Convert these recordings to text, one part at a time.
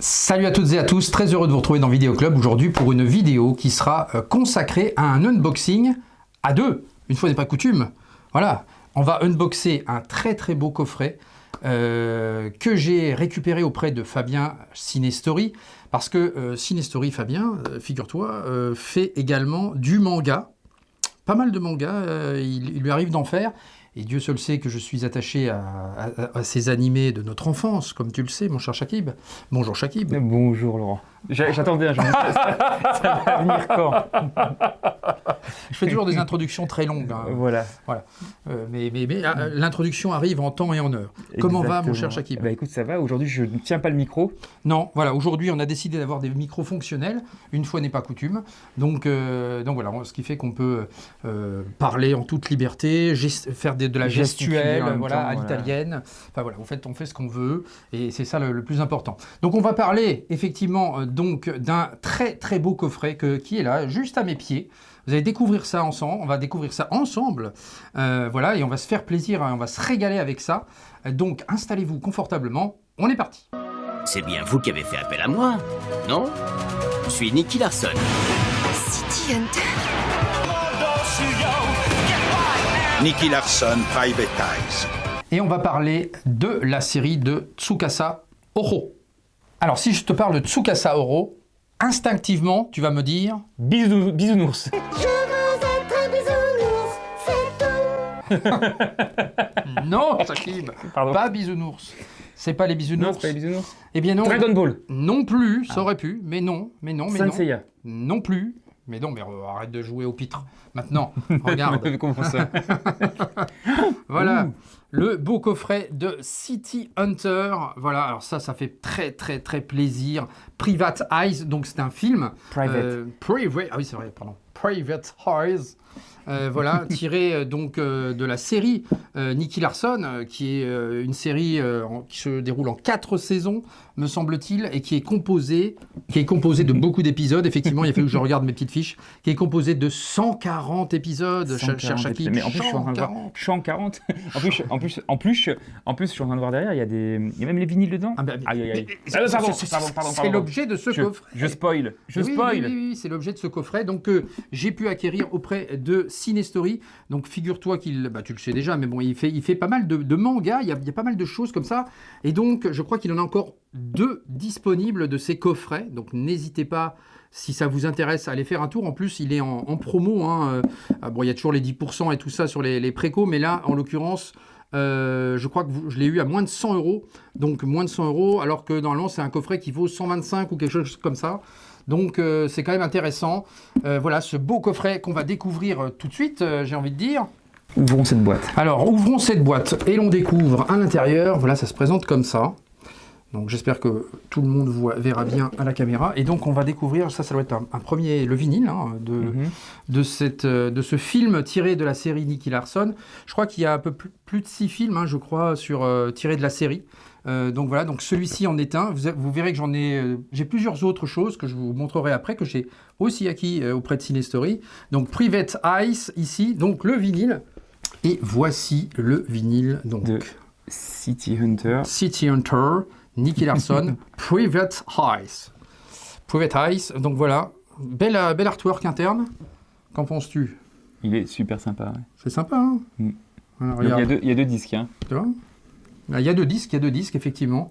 Salut à toutes et à tous, très heureux de vous retrouver dans Vidéo Club aujourd'hui pour une vidéo qui sera consacrée à un unboxing à deux, une fois n'est pas coutume. Voilà, on va unboxer un très beau coffret que j'ai récupéré auprès de Fabien Cinestory parce que Cinestory, Fabien, figure-toi, fait également du manga. Pas mal de mangas, il lui arrive d'en faire. Et Dieu seul sait que je suis attaché à ces animés de notre enfance, comme tu le sais, mon cher Shakib. Bonjour Shakib. Bonjour Laurent. J'attendais, ça va venir quand? Je fais toujours des introductions très longues. Hein. Voilà. Mais l'introduction arrive en temps et en heure. Comment va mon cher Shakib? Écoute, ça va. Aujourd'hui, je ne tiens pas le micro. Non, voilà. Aujourd'hui, on a décidé d'avoir des micros fonctionnels. Une fois n'est pas coutume. Donc voilà, ce qui fait qu'on peut parler en toute liberté, faire de la gestuelle, à l'italienne. Enfin voilà, en fait, on fait ce qu'on veut et c'est ça le plus important. Donc on va parler effectivement d'un très beau coffret qui est là, juste à mes pieds. Vous allez découvrir ça ensemble, on va découvrir ça ensemble, et on va se faire plaisir, hein, on va se régaler avec ça. Donc installez-vous confortablement, on est parti. C'est bien vous qui avez fait appel à moi, non? Je suis Nicky Larson. City Hunter. Nicky Larson, Private Eyes. Et on va parler de la série de Tsukasa Oro. Alors si je te parle de Tsukasa Oro, instinctivement, tu vas me dire... Bisounours. Je veux être un bisounours, c'est tout. Non, Shakib, pas bisounours. C'est pas les bisounours. Non, c'est pas les bisounours. Eh bien non. Dragon Ball. Non plus, ça aurait pu, mais non. Senseiya. Non plus. Mais non, mais arrête de jouer au pitre. Maintenant, regarde. Comment ça? Voilà, le beau coffret de City Hunter. Voilà, alors ça fait très plaisir. Private Eyes, donc c'est un film. Private. Ah oui, c'est vrai, pardon. Private Eyes. Voilà, tiré de la série Nicky Larson, qui est une série qui se déroule en 4 saisons, me semble-t-il, et qui est composée de beaucoup d'épisodes. Effectivement, il a fallu que je regarde mes petites fiches, qui est composée de 140 épisodes, cher Shakib. Mais en plus, je suis en train de voir. 140. En plus, je suis en train de voir derrière, il y a même les vinyles dedans. Aïe. C'est l'objet de ce coffret. Je spoil. Oui, c'est l'objet de ce coffret. Donc, j'ai pu acquérir auprès de Cinestory. Donc, figure-toi tu le sais déjà, mais bon, il fait pas mal de mangas. Il y a pas mal de choses comme ça. Et donc, je crois qu'il en a encore 2 disponibles de ces coffrets. Donc, n'hésitez pas, si ça vous intéresse, à aller faire un tour. En plus, il est en promo. Hein. Bon, il y a toujours les 10% et tout ça sur les précos, mais là, en l'occurrence, je crois que je l'ai eu à moins de 100 €. Donc, moins de 100 €, alors que normalement, c'est un coffret qui vaut 125 ou quelque chose comme ça. Donc, c'est quand même intéressant. Voilà, ce beau coffret qu'on va découvrir tout de suite, j'ai envie de dire. Ouvrons cette boîte. Alors, ouvrons cette boîte et l'on découvre à l'intérieur. Voilà, ça se présente comme ça. Donc, j'espère que tout le monde verra bien à la caméra. Et donc, on va découvrir, ça doit être un premier, le vinyle de ce film tiré de la série Nicky Larson. Je crois qu'il y a un peu plus de 6 films, je crois, tirés de la série. Donc voilà, donc celui-ci en est un. Vous verrez que j'ai plusieurs autres choses que je vous montrerai après, que j'ai aussi acquis auprès de Cinestory. Donc Private Eyes ici, donc le vinyle. Et voici le vinyle de City Hunter. City Hunter, Nicky Larson, Private Eyes. Private Eyes, donc voilà, bel artwork interne. Qu'en penses-tu? Il est super sympa. Ouais. C'est sympa, hein? Alors, il y a deux disques. Hein. Tu vois? Il y a deux disques, effectivement.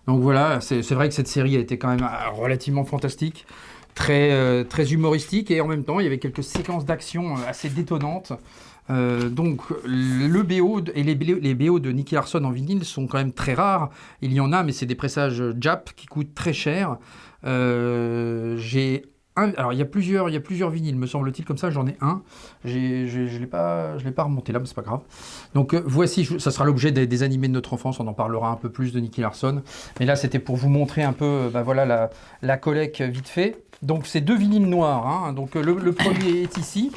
Donc voilà, c'est vrai que cette série a été quand même relativement fantastique, très humoristique, et en même temps, il y avait quelques séquences d'action assez détonnantes. Donc le BO et les BO de Nicky Larson en vinyle sont quand même très rares. Il y en a, mais c'est des pressages Jap qui coûtent très cher. Alors il y a plusieurs vinyles, me semble-t-il, comme ça j'en ai un. Je l'ai pas remonté là, mais c'est pas grave. Donc voici, ça sera l'objet des animés de notre enfance. On en parlera un peu plus de Nicky Larson. Mais là c'était pour vous montrer un peu, voilà la collecte vite fait. Donc c'est 2 vinyles noirs. Hein. Donc le premier est ici.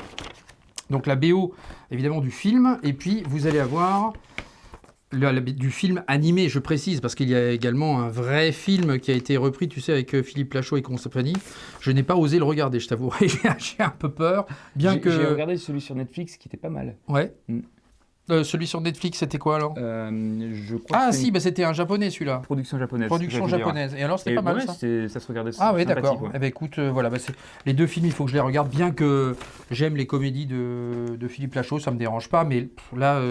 Donc la BO évidemment du film, et puis vous allez avoir du film animé, je précise, parce qu'il y a également un vrai film qui a été repris, tu sais, avec Philippe Lachaud et compagnie. Je n'ai pas osé le regarder, je t'avoue. J'ai un peu peur, J'ai regardé celui sur Netflix qui était pas mal. Ouais. Celui sur Netflix, c'était quoi alors? Je crois Ah que c'est si, une bah, c'était un japonais celui-là. production japonaise. Production c'est ce que j'allais dire. japonaise. Et alors, c'était Et pas mal ouais, ça? ça se regardait Ah oui, sympathique, d'accord. ouais. Eh ben, écoute, voilà, bah, les deux films, il faut que je les regarde, bien que j'aime les comédies de Philippe Lachaud, ça me dérange pas, mais là,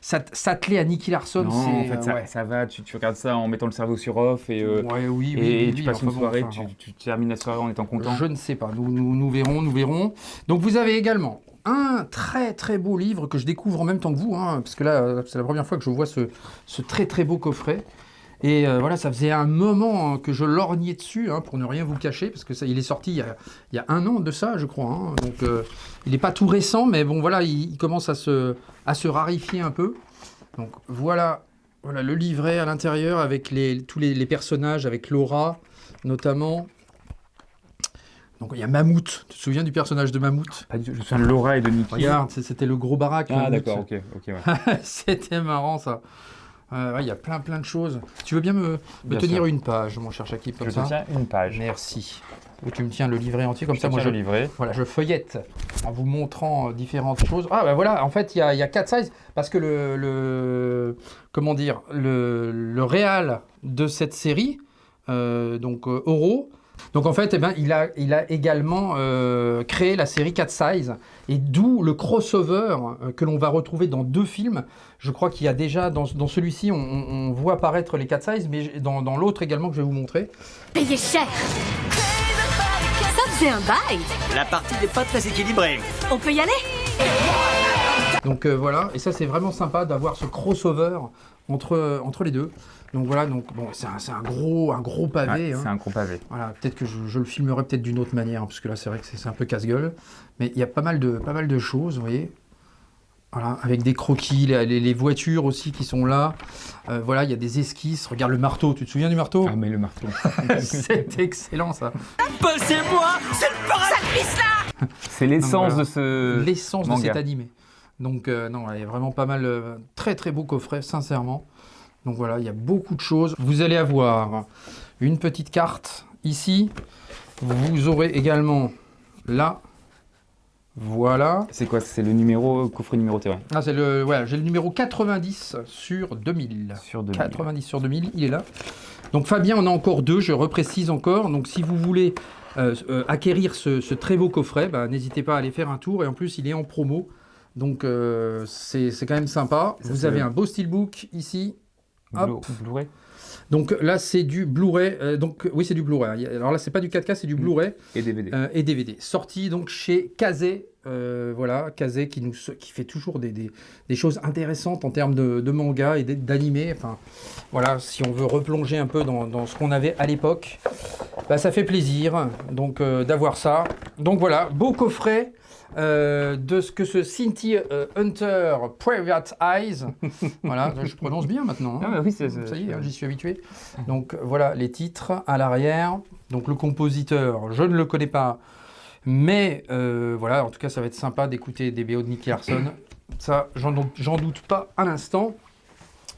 s'atteler à Nicky Larson, Non, c'est... en fait, ouais. ça va, tu regardes ça en mettant le cerveau sur off et, Ouais, oui, et oui, tu oui, passes enfin une bon, soirée, enfin, tu termines la soirée en étant content. Je ne sais pas, nous verrons. Donc vous avez également un très très beau livre que je découvre en même temps que vous, hein, parce que là, c'est la première fois que je vois ce très très beau coffret. Et voilà, ça faisait un moment que je lorgnais dessus, hein, pour ne rien vous cacher, parce que ça, il est sorti il y a 1 an de ça, je crois. Hein. Donc il n'est pas tout récent, mais bon voilà, il commence à se raréfier un peu. Donc voilà le livret à l'intérieur avec tous les personnages, avec Laura notamment. Donc il y a Mammouth. Tu te souviens du personnage de Mammouth? Pas du tout. Je me souviens de Laura et de Nicky. Regarde, c'était le gros baraque. Ah Mammouth. d'accord, ok, ouais. C'était marrant ça. Ouais, il y a plein de choses. Tu veux bien me Bien tenir sûr. une page, mon cher Shakib, comme Je ça? te tiens une page. Merci. Ou tu me tiens le livret entier, comme ça, moi je le livret. Voilà, je feuillette en vous montrant différentes choses. Ah ben voilà, en fait, il y a 4 sizes, parce que comment dire, le réal de cette série, donc Oro, donc en fait, eh ben, il a également créé la série 4 Size, et d'où le crossover que l'on va retrouver dans 2 films. Je crois qu'il y a déjà, dans celui-ci, on voit apparaître les 4 Size, mais dans l'autre également que je vais vous montrer. Payé cher. Ça faisait un bail. La partie n'est pas très équilibrée. On peut y aller? Donc voilà, et ça c'est vraiment sympa d'avoir ce crossover entre les deux. Donc voilà, donc bon, c'est un gros pavé. Ouais, hein. c'est un gros pavé. Voilà, peut-être que je le filmerai peut-être d'une autre manière, hein, parce que là c'est vrai que c'est un peu casse-gueule. Mais il y a pas mal de choses, vous voyez. Voilà, avec des croquis, les voitures aussi qui sont là. Voilà, il y a des esquisses. Regarde le marteau, tu te souviens du marteau? Ah mais le marteau. C'est excellent ça. Passez-moi, c'est le paradis. C'est l'essence voilà. de ce L'essence de manga. cet animé. Donc non, il y a vraiment pas mal, très très beau coffret, sincèrement. Donc voilà, il y a beaucoup de choses. Vous allez avoir une petite carte ici. Vous aurez également là. Voilà. C'est quoi? C'est le coffret numéroté, ouais. Ah, j'ai le numéro 90 sur 2000. Sur 2000. 90 sur 2000, il est là. Donc Fabien en a encore 2, je reprécise encore. Donc si vous voulez acquérir ce très beau coffret, bah, n'hésitez pas à aller faire un tour. Et en plus, il est en promo. Donc c'est quand même sympa. Ça, vous avez un beau steelbook ici. Hop. Blu-ray. Donc là, c'est du Blu-ray. Donc oui, c'est du Blu-ray. Alors là, c'est pas du 4K, c'est du Blu-ray Et DVD. et DVD. Sorti donc chez Kazé. Voilà, Kazé qui fait toujours des choses intéressantes en termes de manga et d'animé. Enfin, voilà, si on veut replonger un peu dans ce qu'on avait à l'époque, bah, ça fait plaisir donc d'avoir ça. Donc voilà, beau coffret. De ce que ce Cynthia Hunter Private Eyes, voilà, je prononce bien maintenant. Hein. Ah bah oui, ça y est, hein, j'y suis habitué. Donc voilà les titres à l'arrière. Donc le compositeur, je ne le connais pas, mais voilà, en tout cas ça va être sympa d'écouter des BO de Nicky Larson. Ça, j'en doute pas un instant.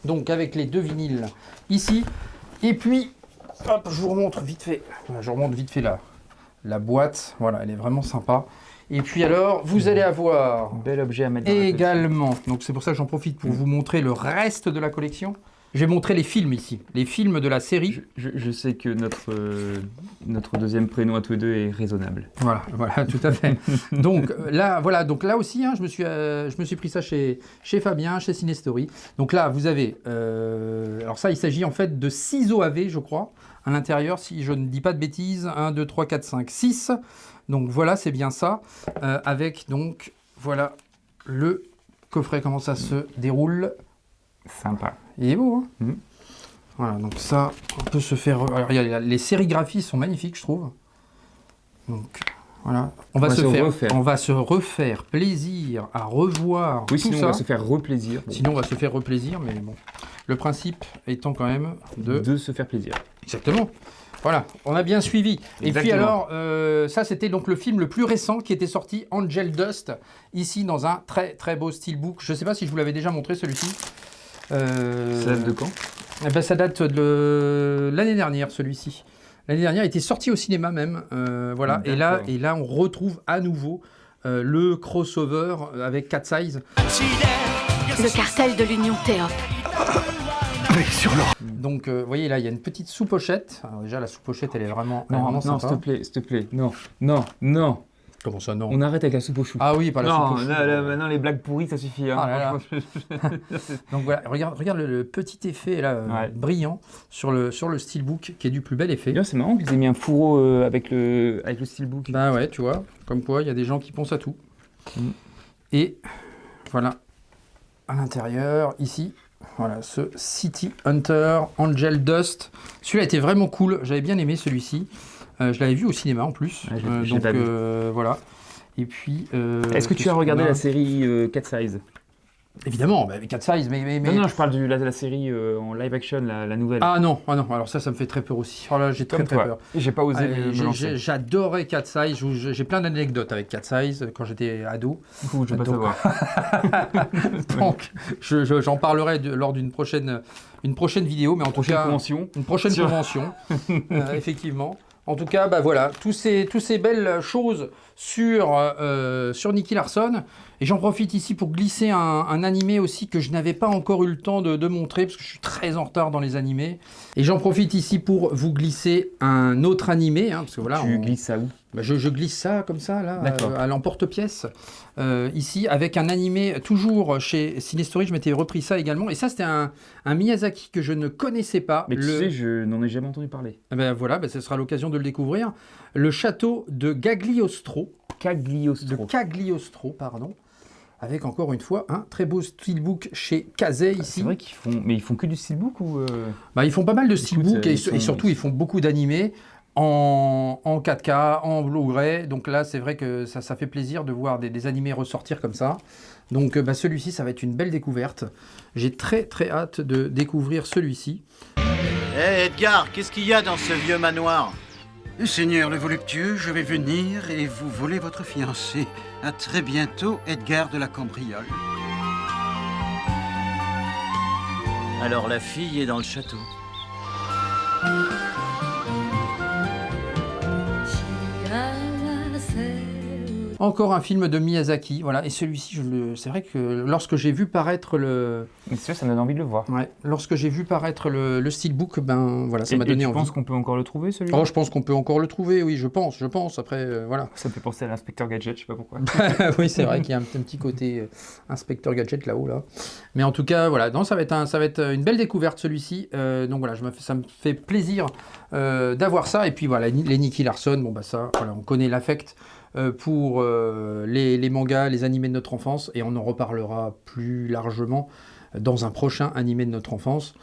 Donc avec les 2 vinyles ici, et puis hop, je vous remonte vite fait. Voilà, je remonte vite fait la boîte. Voilà, elle est vraiment sympa. Et puis alors, vous allez avoir Bel objet à mettre dans la également, donc c'est pour ça que j'en profite pour vous montrer le reste de la collection. Je vais montrer les films ici, les films de la série. Je sais que notre deuxième prénom à tous les deux est raisonnable. Voilà, tout à fait. Donc là aussi, hein, je me suis pris ça chez Fabien, chez Cinestory. Donc là, vous avez, alors ça, il s'agit en fait de 6 OAV, je crois, à l'intérieur, si je ne dis pas de bêtises. 1, 2, 3, 4, 5, 6. Donc voilà, c'est bien ça. Avec donc, voilà, le coffret, comment ça se déroule. Sympa. Il est beau, hein. Mmh. Voilà, donc ça, on peut se faire... Alors, les sérigraphies sont magnifiques, je trouve. Donc, voilà. On va se refaire plaisir à revoir Oui, tout sinon ça. on va se faire replaisir. Bon. Sinon, on va se faire replaisir, mais bon. Le principe étant quand même De se faire plaisir. Exactement. Voilà, on a bien suivi. Et puis Exactement. alors, ça c'était donc le film le plus récent qui était sorti, Angel Dust, ici dans un très très beau steelbook. Je ne sais pas si je vous l'avais déjà montré celui-ci. Ça date de quand? Eh ben, ça date de l'année dernière, celui-ci. L'année dernière, il était sorti au cinéma même. Voilà. Et là, on retrouve à nouveau le crossover avec 4 Size. Le cartel de l'Union Théop. Donc, vous voyez, là, il y a une petite sous-pochette. Alors, déjà, la sous-pochette, elle est vraiment, Non, vraiment non, sympa. s'il te plaît. Non. Comment ça, non? On arrête avec la soupe au chou. Ah oui, pas la soupe au chou. Maintenant, les blagues pourries, ça suffit. Hein. Ah là là. Franchement, Donc voilà, regarde le petit effet là, Ouais. brillant sur le steelbook qui est du plus bel effet. D'ailleurs, c'est marrant qu'ils aient mis un fourreau avec le steelbook. Bah ouais, tu vois, comme quoi il y a des gens qui pensent à tout. Et voilà, à l'intérieur, ici, voilà, ce City Hunter Angel Dust. Celui-là était vraiment cool, j'avais bien aimé celui-ci. Je l'avais vu au cinéma en plus. Ouais, je l'ai pas vu. Voilà. Et puis. Est-ce que tu as regardé la série Cat Size? Évidemment, bah, avec Cat Size, mais... Non, je parle de la série en live action, la nouvelle. Ah non, alors ça me fait très peur aussi. Oh là, j'ai très peur. J'ai pas osé me lancer. J'adorais Cat Size, j'ai plein d'anecdotes avec Cat Size quand j'étais ado. Du coup, je veux pas savoir. Donc, j'en parlerai lors d'une prochaine vidéo, mais en tout cas... Une prochaine convention, effectivement. En tout cas, bah voilà, tous ces belles choses sur Nicky Larson. Et j'en profite ici pour glisser un animé aussi que je n'avais pas encore eu le temps de montrer, parce que je suis très en retard dans les animés. Et j'en profite ici pour vous glisser un autre animé. Hein, parce que voilà, tu glisses ça où? Bah je glisse ça comme ça, là, à l'emporte-pièce. Ici, avec un animé, toujours chez Cinestory, je m'étais repris ça également. Et ça, c'était un Miyazaki que je ne connaissais pas. Mais tu sais, je n'en ai jamais entendu parler. Ben voilà, ce sera l'occasion de le découvrir. Le château de Cagliostro. Cagliostro, pardon. Avec encore une fois un très beau steelbook chez Kazé ici. C'est vrai ils font que du steelbook ou Bah, ils font pas mal de steelbook et surtout ils font beaucoup d'animés en 4K, en Blu-ray. Donc là, c'est vrai que ça fait plaisir de voir des animés ressortir comme ça. Donc celui-ci, ça va être une belle découverte. J'ai très très hâte de découvrir celui-ci. Hé Edgar, qu'est-ce qu'il y a dans ce vieux manoir? Seigneur le voluptueux, je vais venir et vous voler votre fiancée. À très bientôt, Edgar de la Cambriole. Alors la fille est dans le château. Encore un film de Miyazaki, voilà. Et celui-ci, c'est vrai que lorsque j'ai vu paraître Mais sûr, ça me donne envie de le voir. Ouais, lorsque j'ai vu paraître le steelbook, ben voilà, ça m'a donné envie. Tu penses qu'on peut encore le trouver, celui-là? Oh, je pense qu'on peut encore le trouver, oui, je pense. Après, voilà. Ça me fait penser à l'inspecteur Gadget, je sais pas pourquoi. Oui, c'est vrai qu'il y a un petit côté inspecteur Gadget là-haut, là. Mais en tout cas, voilà, non, ça va être une belle découverte, celui-ci. Donc voilà, ça me fait plaisir d'avoir ça. Et puis voilà, les Nicky Larson, bon bah ça, voilà, on connaît l'affect pour les mangas, les animés de notre enfance, et on en reparlera plus largement dans un prochain animé de notre enfance.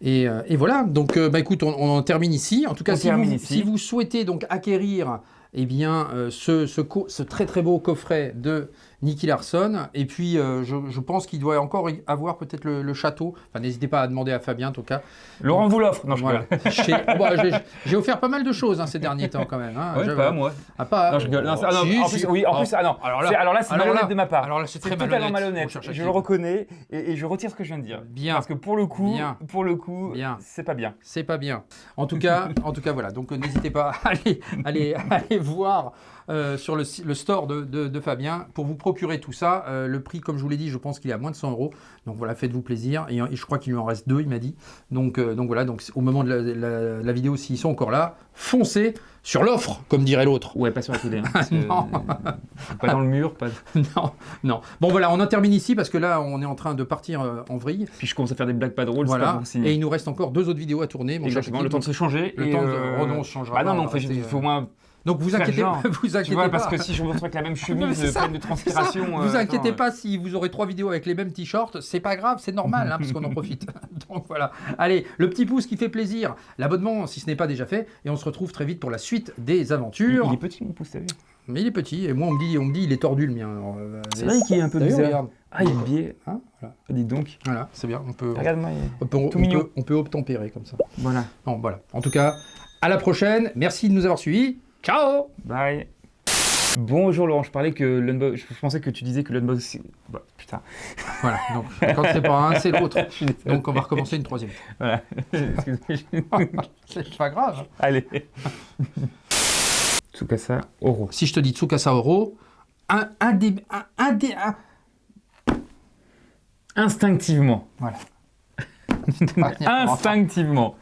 Et voilà, donc écoute, on en termine ici. En tout cas, si vous souhaitez donc acquérir ce très très beau coffret de Nicky Larson, et puis je pense qu'il doit encore y avoir peut-être le château. Enfin, n'hésitez pas à demander à Fabien en tout cas. Laurent vous l'offre. Non, voilà. J'ai offert pas mal de choses ces derniers temps quand même. Hein. Ouais, pas moi. Ah, pas. Non, je rigole. Alors là, c'est malhonnête de ma part. Alors là, c'est totalement malhonnête. Je le reconnais et je retire ce que je viens de dire. Bien. Parce que pour le coup, c'est pas bien. C'est pas bien. En tout cas, voilà. Donc n'hésitez pas à aller voir sur le store de Fabien pour vous procurer tout ça. Le prix, comme je vous l'ai dit, je pense qu'il est à moins de 100 €. Donc voilà, faites-vous plaisir. Et je crois qu'il lui en reste 2, il m'a dit. Donc voilà, donc au moment de la vidéo, s'ils sont encore là, foncez sur l'offre, comme dirait l'autre. Ouais, pas sur la télé. Hein, non. Pas dans le mur, pas. Non. Bon voilà, on en termine ici parce que là, on est en train de partir en vrille. Puis je commence à faire des blagues pas drôles. Voilà. Et il nous reste encore 2 autres vidéos à tourner. Exactement. Le temps de se changer. On se changera. Ah non, mais il faut au moins. Donc vous inquiétez pas. Tu vois, parce que si je me retrouve avec la même chemise pleine de transpiration... Vous inquiétez pas si vous aurez 3 vidéos avec les mêmes t-shirts, c'est pas grave, c'est normal, hein, parce qu'on en profite. Donc voilà. Allez, le petit pouce qui fait plaisir, l'abonnement si ce n'est pas déjà fait, et on se retrouve très vite pour la suite des aventures. Il est petit mon pouce, t'as vu? Mais il est petit, et moi on me dit il est tordu le mien. C'est vrai qu'il est un peu bizarre. Ah, il est biais. Hein, voilà. Dis donc. Voilà, c'est bien. Regarde-moi, on peut obtempérer comme ça. Voilà. Bon, voilà. En tout cas, à la prochaine. Merci de nous avoir suivis. Ciao. Bye. Bonjour Laurent, je pensais que tu disais que l'unboxing... Bah, putain. Voilà, donc quand c'est pas un, c'est l'autre. Donc on va recommencer une troisième. Voilà. C'est pas grave. Allez. Tsukasa Oro. Si je te dis Tsukasa Oro, un Instinctivement. Voilà. Instinctivement.